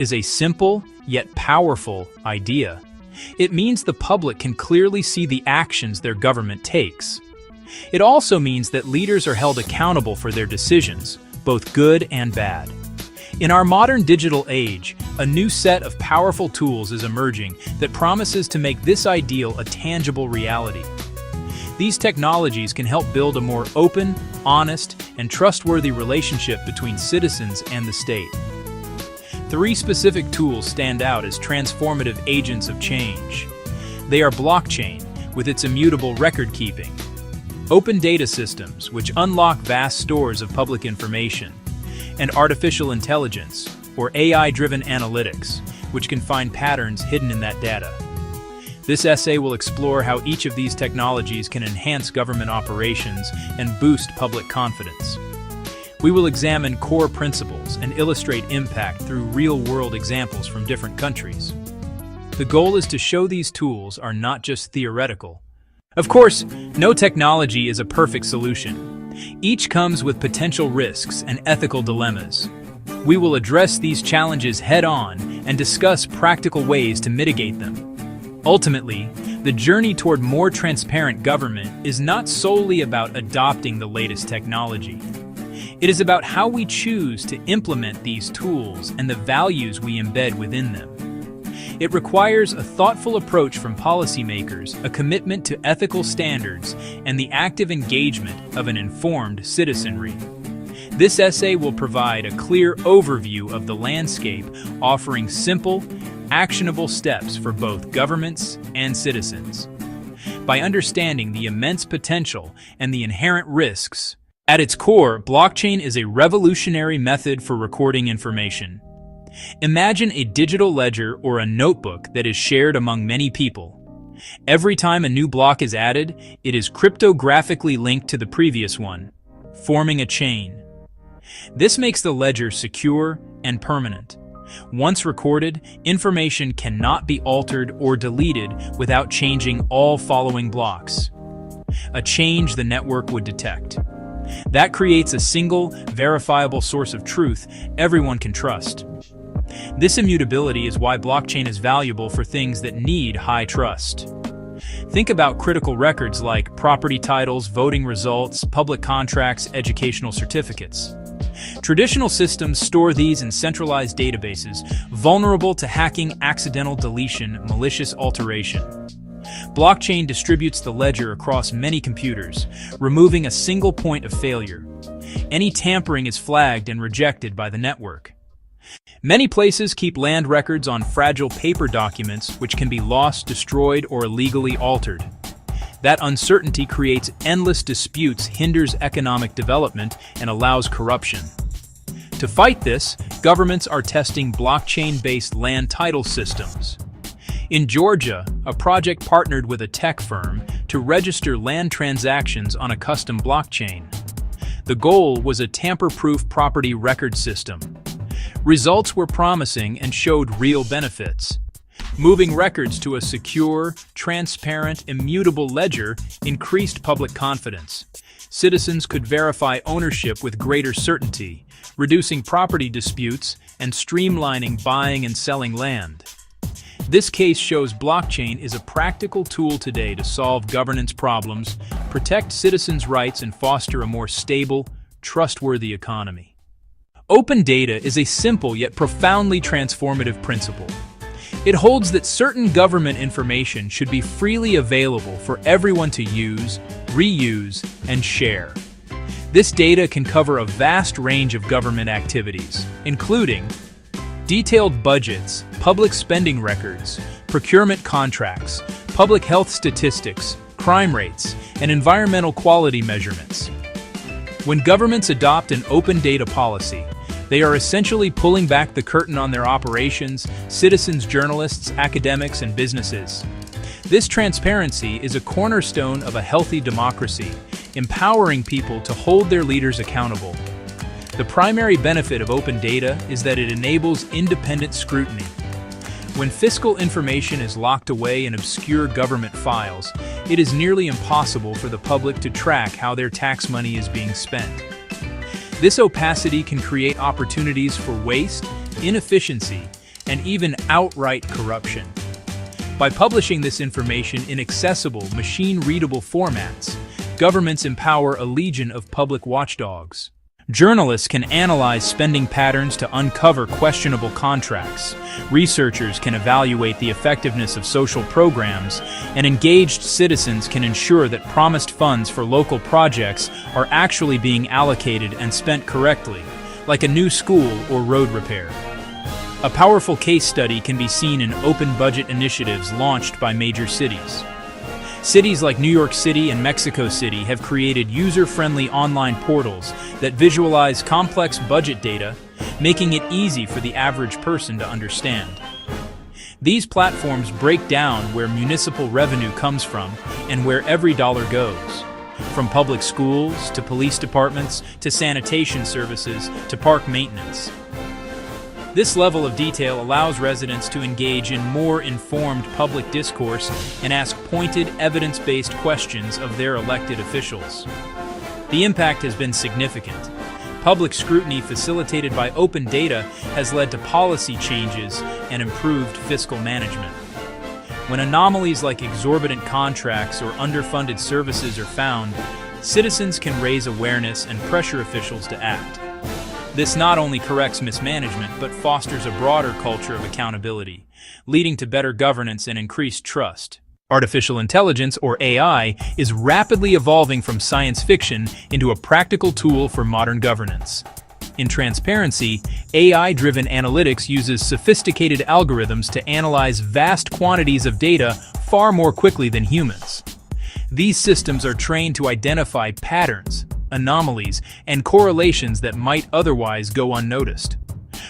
is a simple yet powerful idea. It means the public can clearly see the actions their government takes. It also means that leaders are held accountable for their decisions, both good and bad. In our modern digital age, a new set of powerful tools is emerging that promises to make this ideal a tangible reality. These technologies can help build a more open, honest, and trustworthy relationship between citizens and the state. 3 specific tools stand out as transformative agents of change. They are blockchain, with its immutable record-keeping; open data systems, which unlock vast stores of public information; and artificial intelligence, or AI-driven analytics, which can find patterns hidden in that data. This essay will explore how each of these technologies can enhance government operations and boost public confidence. We will examine core principles and illustrate impact through real-world examples from different countries. The goal is to show these tools are not just theoretical. Of course, no technology is a perfect solution. Each comes with potential risks and ethical dilemmas. We will address these challenges head-on and discuss practical ways to mitigate them. Ultimately, the journey toward more transparent government is not solely about adopting the latest technology. It is about how we choose to implement these tools and the values we embed within them. It requires a thoughtful approach from policymakers, a commitment to ethical standards, and the active engagement of an informed citizenry. This essay will provide a clear overview of the landscape, offering simple, actionable steps for both governments and citizens. By understanding the immense potential and the inherent risks, at its core, blockchain is a revolutionary method for recording information. Imagine a digital ledger or a notebook that is shared among many people. Every time a new block is added, it is cryptographically linked to the previous one, forming a chain. This makes the ledger secure and permanent. Once recorded, information cannot be altered or deleted without changing all following blocks. A change the network would detect. That creates a single, verifiable source of truth everyone can trust. This immutability is why blockchain is valuable for things that need high trust. Think about critical records like property titles, voting results, public contracts, educational certificates. Traditional systems store these in centralized databases, vulnerable to hacking, accidental deletion, malicious alteration. Blockchain distributes the ledger across many computers, removing a single point of failure. Any tampering is flagged and rejected by the network. Many places keep land records on fragile paper documents which can be lost, destroyed, or illegally altered. That uncertainty creates endless disputes, hinders economic development, and allows corruption. To fight this, governments are testing blockchain-based land title systems. In Georgia, a project partnered with a tech firm to register land transactions on a custom blockchain. The goal was a tamper-proof property record system. Results were promising and showed real benefits. Moving records to a secure, transparent, immutable ledger increased public confidence. Citizens could verify ownership with greater certainty, reducing property disputes and streamlining buying and selling land. This case shows blockchain is a practical tool today to solve governance problems, protect citizens' rights, and foster a more stable, trustworthy economy. Open data is a simple yet profoundly transformative principle. It holds that certain government information should be freely available for everyone to use, reuse, and share. This data can cover a vast range of government activities, including detailed budgets, public spending records, procurement contracts, public health statistics, crime rates, and environmental quality measurements. When governments adopt an open data policy, they are essentially pulling back the curtain on their operations, citizens, journalists, academics, and businesses. This transparency is a cornerstone of a healthy democracy, empowering people to hold their leaders accountable. The primary benefit of open data is that it enables independent scrutiny. When fiscal information is locked away in obscure government files, it is nearly impossible for the public to track how their tax money is being spent. This opacity can create opportunities for waste, inefficiency, and even outright corruption. By publishing this information in accessible, machine-readable formats, governments empower a legion of public watchdogs. Journalists can analyze spending patterns to uncover questionable contracts. Researchers can evaluate the effectiveness of social programs, and engaged citizens can ensure that promised funds for local projects are actually being allocated and spent correctly, like a new school or road repair. A powerful case study can be seen in open budget initiatives launched by major cities. Cities like New York City and Mexico City have created user-friendly online portals that visualize complex budget data, making it easy for the average person to understand. These platforms break down where municipal revenue comes from and where every dollar goes. From public schools to police departments to sanitation services to park maintenance. This level of detail allows residents to engage in more informed public discourse and ask pointed, evidence-based questions of their elected officials. The impact has been significant. Public scrutiny facilitated by open data has led to policy changes and improved fiscal management. When anomalies like exorbitant contracts or underfunded services are found, citizens can raise awareness and pressure officials to act. This not only corrects mismanagement, but fosters a broader culture of accountability, leading to better governance and increased trust. Artificial intelligence, or AI, is rapidly evolving from science fiction into a practical tool for modern governance. In transparency, AI-driven analytics uses sophisticated algorithms to analyze vast quantities of data far more quickly than humans. These systems are trained to identify patterns, anomalies, and correlations that might otherwise go unnoticed.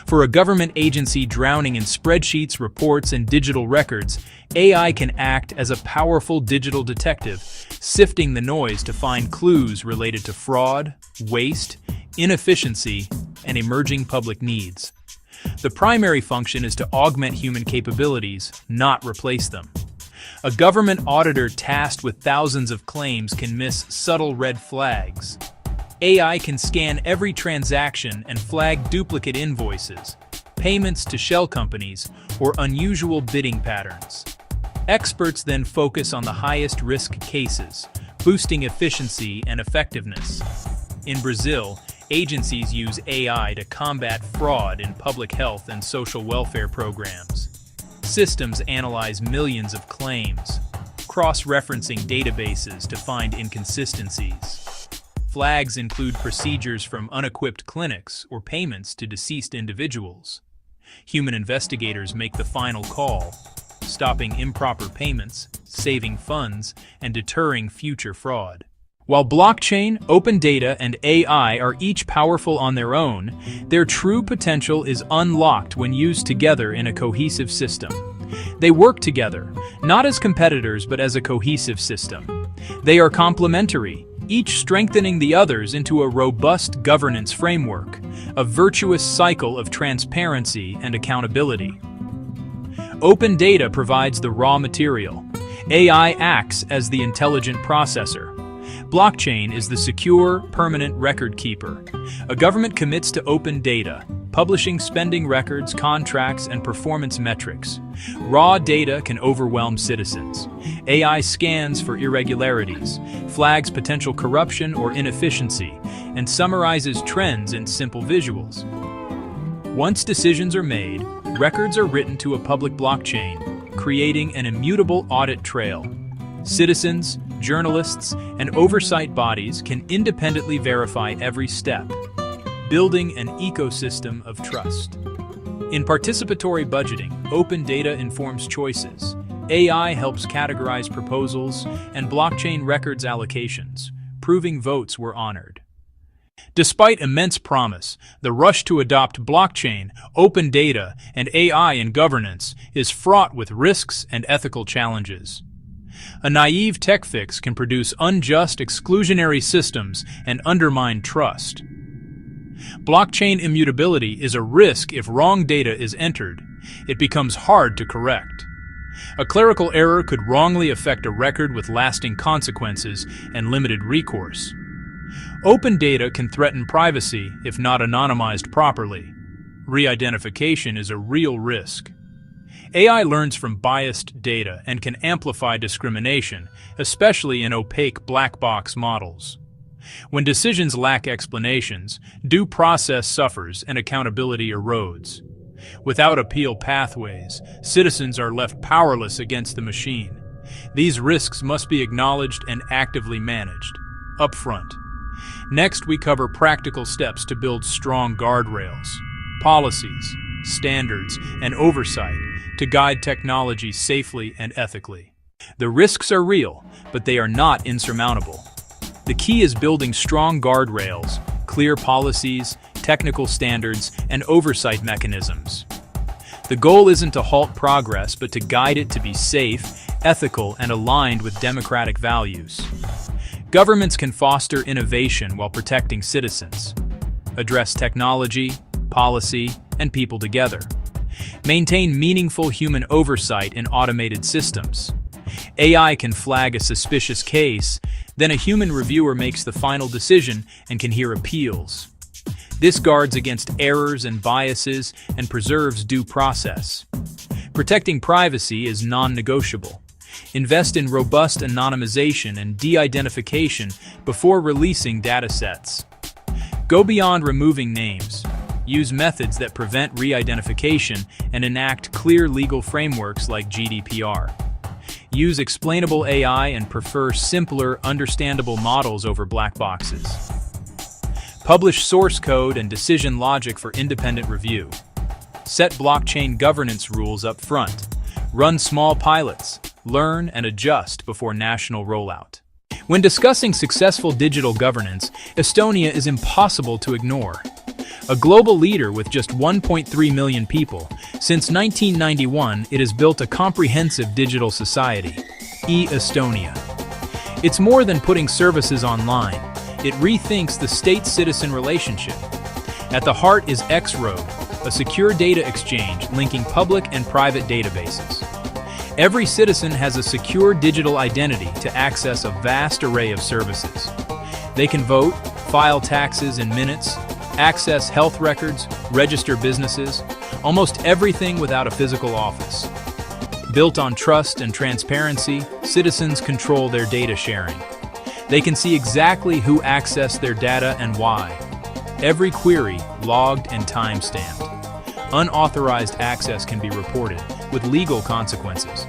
For a government agency drowning in spreadsheets, reports, and digital records, AI can act as a powerful digital detective, sifting the noise to find clues related to fraud, waste, inefficiency, and emerging public needs. The primary function is to augment human capabilities, not replace them. A government auditor tasked with thousands of claims can miss subtle red flags. AI can scan every transaction and flag duplicate invoices, payments to shell companies, or unusual bidding patterns. Experts then focus on the highest risk cases, boosting efficiency and effectiveness. In Brazil, agencies use AI to combat fraud in public health and social welfare programs. Systems analyze millions of claims, cross-referencing databases to find inconsistencies. Flags include procedures from unequipped clinics or payments to deceased individuals. Human investigators make the final call, stopping improper payments, saving funds, and deterring future fraud. While blockchain, open data, and AI are each powerful on their own, their true potential is unlocked when used together in a cohesive system. They work together, not as competitors but as a cohesive system. They are complementary, each strengthening the others into a robust governance framework, a virtuous cycle of transparency and accountability. Open data provides the raw material. AI acts as the intelligent processor. Blockchain is the secure, permanent record keeper. A government commits to open data, publishing spending records, contracts, and performance metrics. Raw data can overwhelm citizens. AI scans for irregularities, flags potential corruption or inefficiency, and summarizes trends in simple visuals. Once decisions are made, records are written to a public blockchain, creating an immutable audit trail. Citizens, journalists, and oversight bodies can independently verify every step, building an ecosystem of trust. In participatory budgeting, open data informs choices. AI helps categorize proposals, and blockchain records allocations, proving votes were honored. Despite immense promise, the rush to adopt blockchain, open data, and AI in governance is fraught with risks and ethical challenges. A naive tech fix can produce unjust, exclusionary systems and undermine trust. Blockchain immutability is a risk if wrong data is entered. It becomes hard to correct. A clerical error could wrongly affect a record with lasting consequences and limited recourse. Open data can threaten privacy if not anonymized properly. Re-identification is a real risk. AI learns from biased data and can amplify discrimination, especially in opaque black box models. When decisions lack explanations, due process suffers and accountability erodes. Without appeal pathways, citizens are left powerless against the machine. These risks must be acknowledged and actively managed, upfront. Next, we cover practical steps to build strong guardrails, policies, standards, and oversight to guide technology safely and ethically. The risks are real, but they are not insurmountable. The key is building strong guardrails, clear policies, technical standards, and oversight mechanisms. The goal isn't to halt progress, but to guide it to be safe, ethical, and aligned with democratic values. Governments can foster innovation while protecting citizens, address technology, policy, and people together. Maintain meaningful human oversight in automated systems. AI can flag a suspicious case, then a human reviewer makes the final decision and can hear appeals. This guards against errors and biases and preserves due process. Protecting privacy is non-negotiable. Invest in robust anonymization and de-identification before releasing datasets. Go beyond removing names. Use methods that prevent re-identification and enact clear legal frameworks like GDPR. Use explainable AI and prefer simpler, understandable models over black boxes. Publish source code and decision logic for independent review. Set blockchain governance rules up front. Run small pilots. Learn and adjust before national rollout. When discussing successful digital governance, Estonia is impossible to ignore. A global leader with just 1.3 million people, since 1991 it has built a comprehensive digital society, e-Estonia. It's more than putting services online. It rethinks the state-citizen relationship. At the heart is X-Road, a secure data exchange linking public and private databases. Every citizen has a secure digital identity to access a vast array of services. They can vote, file taxes in minutes, access health records, register businesses, almost everything without a physical office. Built on trust and transparency, citizens control their data sharing. They can see exactly who accessed their data and why. Every query logged and time-stamped. Unauthorized access can be reported, with legal consequences.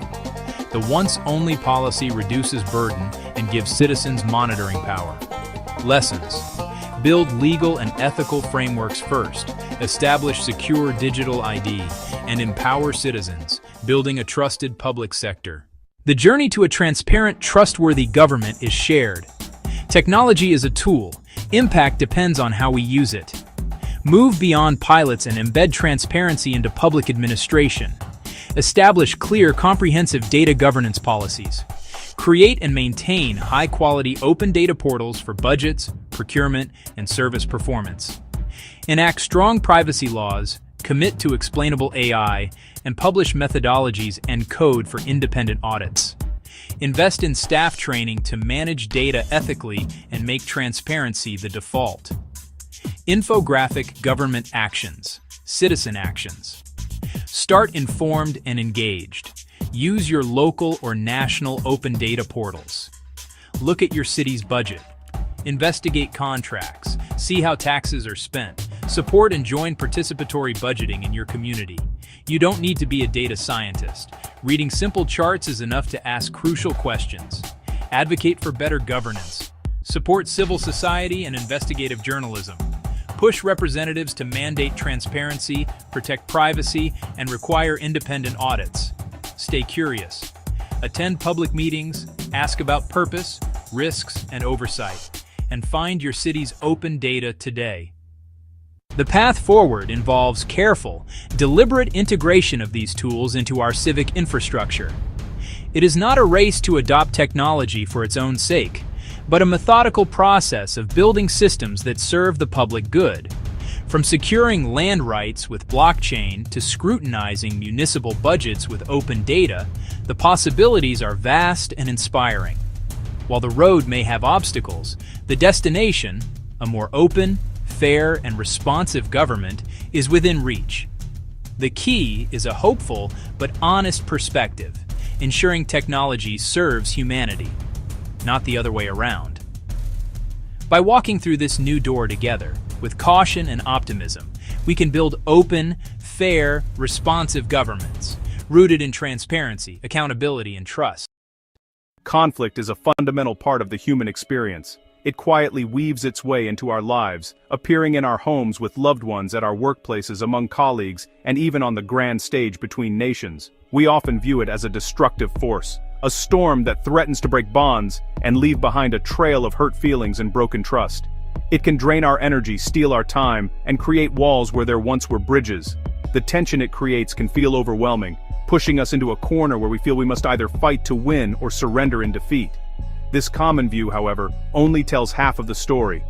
The once-only policy reduces burden and gives citizens monitoring power. Lessons. Build legal and ethical frameworks first, establish secure digital ID, and empower citizens, building a trusted public sector. The journey to a transparent, trustworthy government is shared. Technology is a tool. Impact depends on how we use it. Move beyond pilots and embed transparency into public administration. Establish clear, comprehensive data governance policies. Create and maintain high-quality open data portals for budgets, procurement, and service performance. Enact strong privacy laws, commit to explainable AI, and publish methodologies and code for independent audits. Invest in staff training to manage data ethically and make transparency the default. Infographic government actions, citizen actions. Start informed and engaged. Use your local or national open data portals. Look at your city's budget. Investigate contracts. See how taxes are spent. Support and join participatory budgeting in your community. You don't need to be a data scientist. Reading simple charts is enough to ask crucial questions. Advocate for better governance. Support civil society and investigative journalism. Push representatives to mandate transparency, protect privacy, and require independent audits. Stay curious. Attend public meetings, ask about purpose, risks, and oversight, and find your city's open data today. The path forward involves careful, deliberate integration of these tools into our civic infrastructure. It is not a race to adopt technology for its own sake, but a methodical process of building systems that serve the public good. From securing land rights with blockchain to scrutinizing municipal budgets with open data, the possibilities are vast and inspiring. While the road may have obstacles, the destination, a more open, fair, and responsive government, is within reach. The key is a hopeful but honest perspective, ensuring technology serves humanity, not the other way around. By walking through this new door together, with caution and optimism, we can build open, fair, responsive governments, rooted in transparency, accountability, and trust. Conflict is a fundamental part of the human experience. It quietly weaves its way into our lives, appearing in our homes with loved ones, at our workplaces, among colleagues, and even on the grand stage between nations. We often view it as a destructive force, a storm that threatens to break bonds and leave behind a trail of hurt feelings and broken trust. It can drain our energy, steal our time, and create walls where there once were bridges. The tension it creates can feel overwhelming, pushing us into a corner where we feel we must either fight to win or surrender in defeat. This common view, however, only tells half of the story.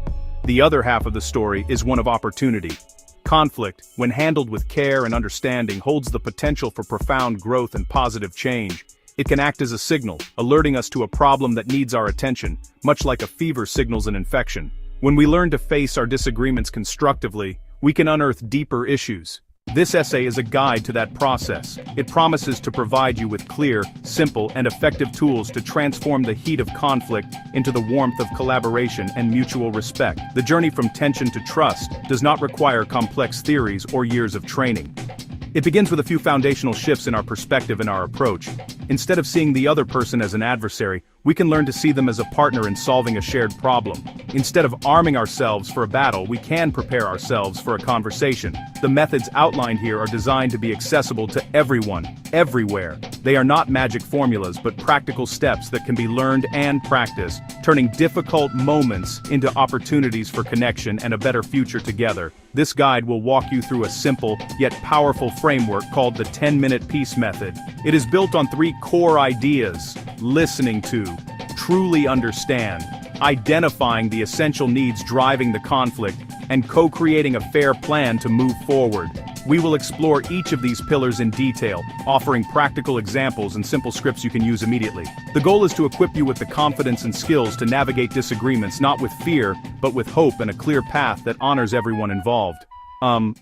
The other half of the story is one of opportunity. Conflict, when handled with care and understanding, holds the potential for profound growth and positive change. It can act as a signal, alerting us to a problem that needs our attention, much like a fever signals an infection. When we learn to face our disagreements constructively, we can unearth deeper issues. This essay is a guide to that process. It promises to provide you with clear, simple, and effective tools to transform the heat of conflict into the warmth of collaboration and mutual respect. The journey from tension to trust does not require complex theories or years of training. It begins with a few foundational shifts in our perspective and our approach. Instead of seeing the other person as an adversary, we can learn to see them as a partner in solving a shared problem. Instead of arming ourselves for a battle, we can prepare ourselves for a conversation. The methods outlined here are designed to be accessible to everyone, everywhere. They are not magic formulas, but practical steps that can be learned and practiced, turning difficult moments into opportunities for connection and a better future together. This guide will walk you through a simple, yet powerful framework called the 10-minute peace method. It is built on 3 core ideas: listening to, truly understand, identifying the essential needs driving the conflict, and co-creating a fair plan to move forward. We will explore each of these pillars in detail, offering practical examples and simple scripts you can use immediately. The goal is to equip you with the confidence and skills to navigate disagreements not with fear, but with hope and a clear path that honors everyone involved.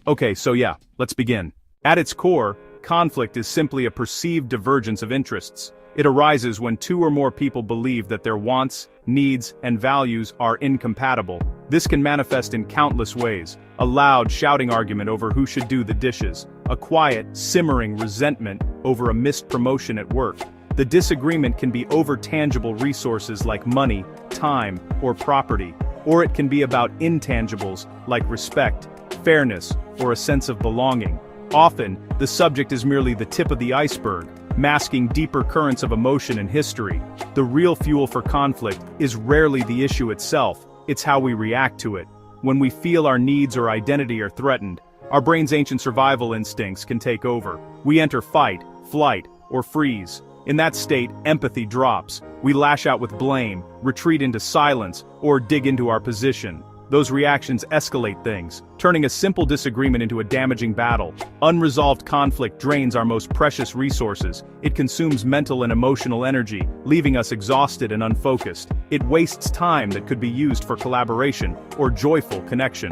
Okay, so yeah, let's begin. At its core, conflict is simply a perceived divergence of interests. It arises when 2 or more people believe that their wants, needs, and values are incompatible. This can manifest in countless ways: a loud, shouting argument over who should do the dishes, a quiet, simmering resentment over a missed promotion at work. The disagreement can be over tangible resources like money, time, or property, or it can be about intangibles like respect, fairness, or a sense of belonging. Often, the subject is merely the tip of the iceberg, masking deeper currents of emotion and history. The real fuel for conflict is rarely the issue itself, it's how we react to it. When we feel our needs or identity are threatened, our brain's ancient survival instincts can take over. We enter fight, flight, or freeze. In that state, empathy drops. We lash out with blame, retreat into silence, or dig into our position. Those reactions escalate things, turning a simple disagreement into a damaging battle. Unresolved conflict drains our most precious resources. It consumes mental and emotional energy, leaving us exhausted and unfocused. It wastes time that could be used for collaboration or joyful connection.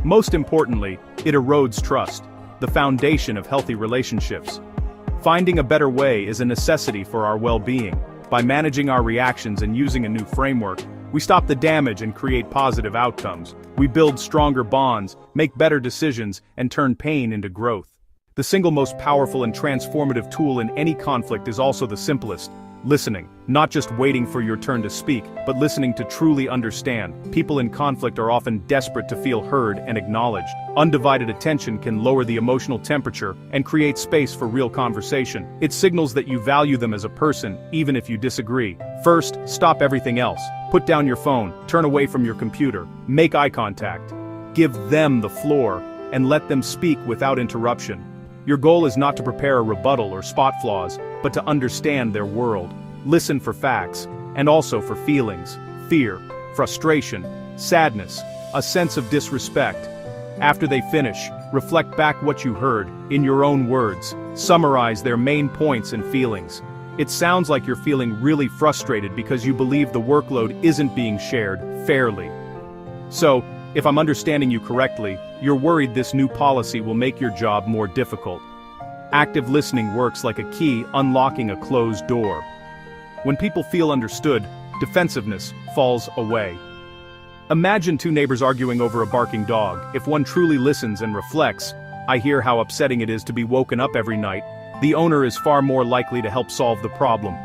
Most importantly, it erodes trust, the foundation of healthy relationships. Finding a better way is a necessity for our well-being. By managing our reactions and using a new framework, we stop the damage and create positive outcomes. We build stronger bonds, make better decisions, and turn pain into growth. The single most powerful and transformative tool in any conflict is also the simplest: listening. Not just waiting for your turn to speak, but listening to truly understand. People in conflict are often desperate to feel heard and acknowledged. Undivided attention can lower the emotional temperature and create space for real conversation. It signals that you value them as a person, even if you disagree. First, stop everything else. Put down your phone, turn away from your computer, make eye contact. Give them the floor, and let them speak without interruption. Your goal is not to prepare a rebuttal or spot flaws, but to understand their world. Listen for facts, and also for feelings: fear, frustration, sadness, a sense of disrespect. After they finish, reflect back what you heard, in your own words. Summarize their main points and feelings. It sounds like you're feeling really frustrated because you believe the workload isn't being shared fairly. So, If I'm understanding you correctly, you're worried this new policy will make your job more difficult. Active listening works like a key unlocking a closed door. When people feel understood, defensiveness falls away. Imagine two neighbors arguing over a barking dog. If one truly listens and reflects, I hear how upsetting it is to be woken up every night, the owner is far more likely to help solve the problem.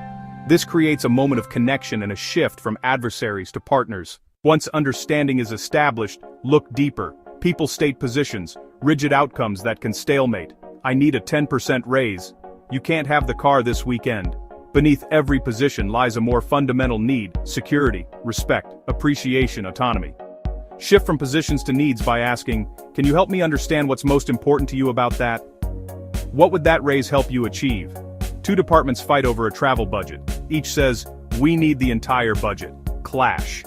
This creates a moment of connection and a shift from adversaries to partners. Once understanding is established, look deeper. People state positions, rigid outcomes that can stalemate. I need a 10% raise. You can't have the car this weekend. Beneath every position lies a more fundamental need: security, respect, appreciation, autonomy. Shift from positions to needs by asking, can you help me understand what's most important to you about that? What would that raise help you achieve? Two departments fight over a travel budget. Each says, we need the entire budget. Clash.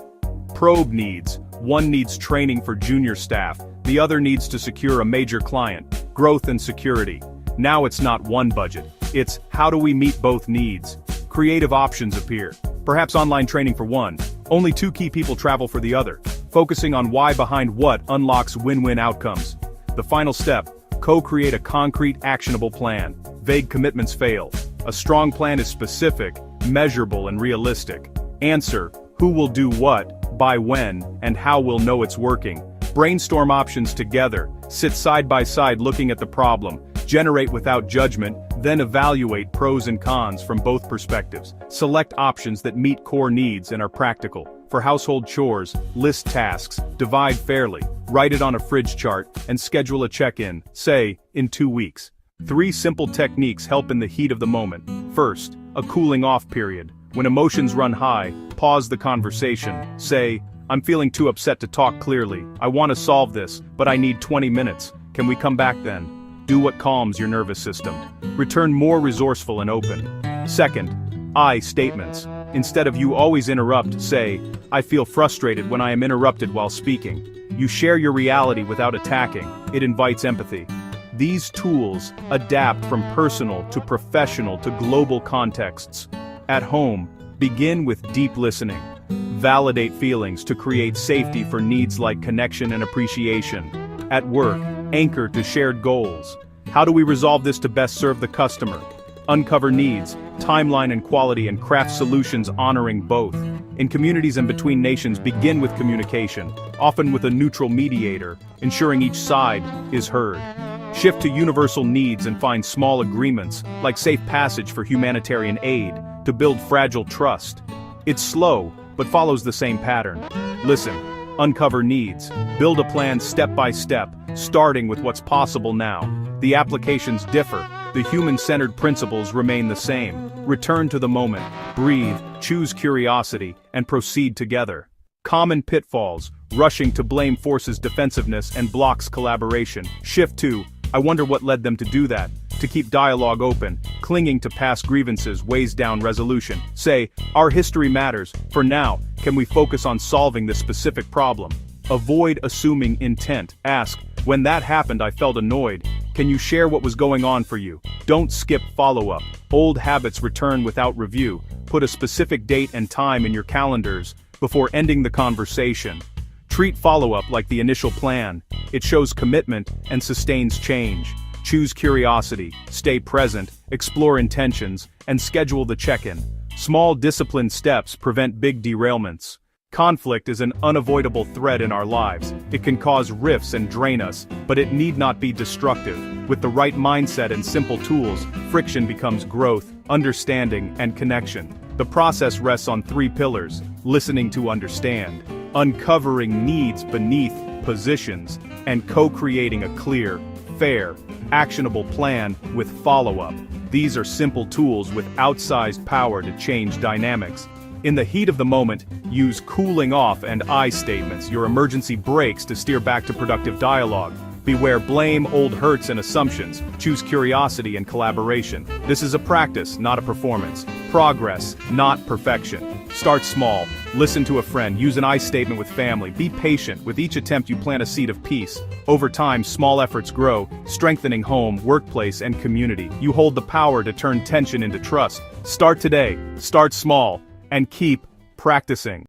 Probe needs. One needs training for junior staff, the other needs to secure a major client. Growth and security. Now it's not one budget. It's, how do we meet both needs? Creative options appear. Perhaps online training for one. Only two key people travel for the other. Focusing on why behind what unlocks win-win outcomes. The final step, co-create a concrete, actionable plan. Vague commitments fail. A strong plan is specific, measurable, and realistic. Answer, who will do what, by when, and how we'll know it's working. Brainstorm options together. Sit side by side looking at the problem. Generate without judgment, then evaluate pros and cons from both perspectives. Select options that meet core needs and are practical. For household chores, list tasks, divide fairly, write it on a fridge chart, and schedule a check-in, say, in 2 weeks. 3 simple techniques help in the heat of the moment. First, a cooling off period. When emotions run high, pause the conversation. Say, I'm feeling too upset to talk clearly. I want to solve this, but I need 20 minutes. Can we come back then? Do what calms your nervous system. Return more resourceful and open. Second, I statements. Instead of you always interrupt, say, I feel frustrated when I am interrupted while speaking. You share your reality without attacking. It invites empathy. These tools adapt from personal to professional to global contexts. At home, begin with deep listening. Validate feelings to create safety for needs like connection and appreciation. At work, anchor to shared goals. How do we resolve this to best serve the customer? Uncover needs, timeline and quality, and craft solutions honoring both. In communities and between nations, begin with communication, often with a neutral mediator, ensuring each side is heard. Shift to universal needs and find small agreements, like safe passage for humanitarian aid, to build fragile trust. It's slow, but follows the same pattern. Listen, uncover needs, build a plan step by step, starting with what's possible now. The applications differ, the human-centered principles remain the same. Return to the moment, breathe, choose curiosity, and proceed together. Common pitfalls, rushing to blame forces defensiveness and blocks collaboration. Shift to, I wonder what led them to do that. To keep dialogue open, clinging to past grievances weighs down resolution. Say, our history matters. For now, can we focus on solving this specific problem? Avoid assuming intent. Ask, when that happened I felt annoyed. Can you share what was going on for you? Don't skip follow-up. Old habits return without review. Put a specific date and time in your calendars before ending the conversation. Treat follow-up like the initial plan. It shows commitment and sustains change. Choose curiosity, stay present, explore intentions, and schedule the check-in. Small disciplined steps prevent big derailments. Conflict is an unavoidable thread in our lives. It can cause rifts and drain us, but it need not be destructive. With the right mindset and simple tools, friction becomes growth, understanding, and connection. The process rests on 3 pillars: listening to understand, uncovering needs beneath positions, and co-creating a clear, fair, actionable plan with follow-up. These are simple tools with outsized power to change dynamics. In the heat of the moment, use cooling off and I statements, your emergency brakes, to steer back to productive dialogue. Beware blame, old hurts, and assumptions. Choose curiosity and collaboration. This is a practice, not a performance. Progress, not perfection. Start small. Listen to a friend. Use an I statement with family. Be patient. With each attempt you plant a seed of peace. Over time, small efforts grow, strengthening home, workplace, and community. You hold the power to turn tension into trust. Start today. Start small. And keep practicing.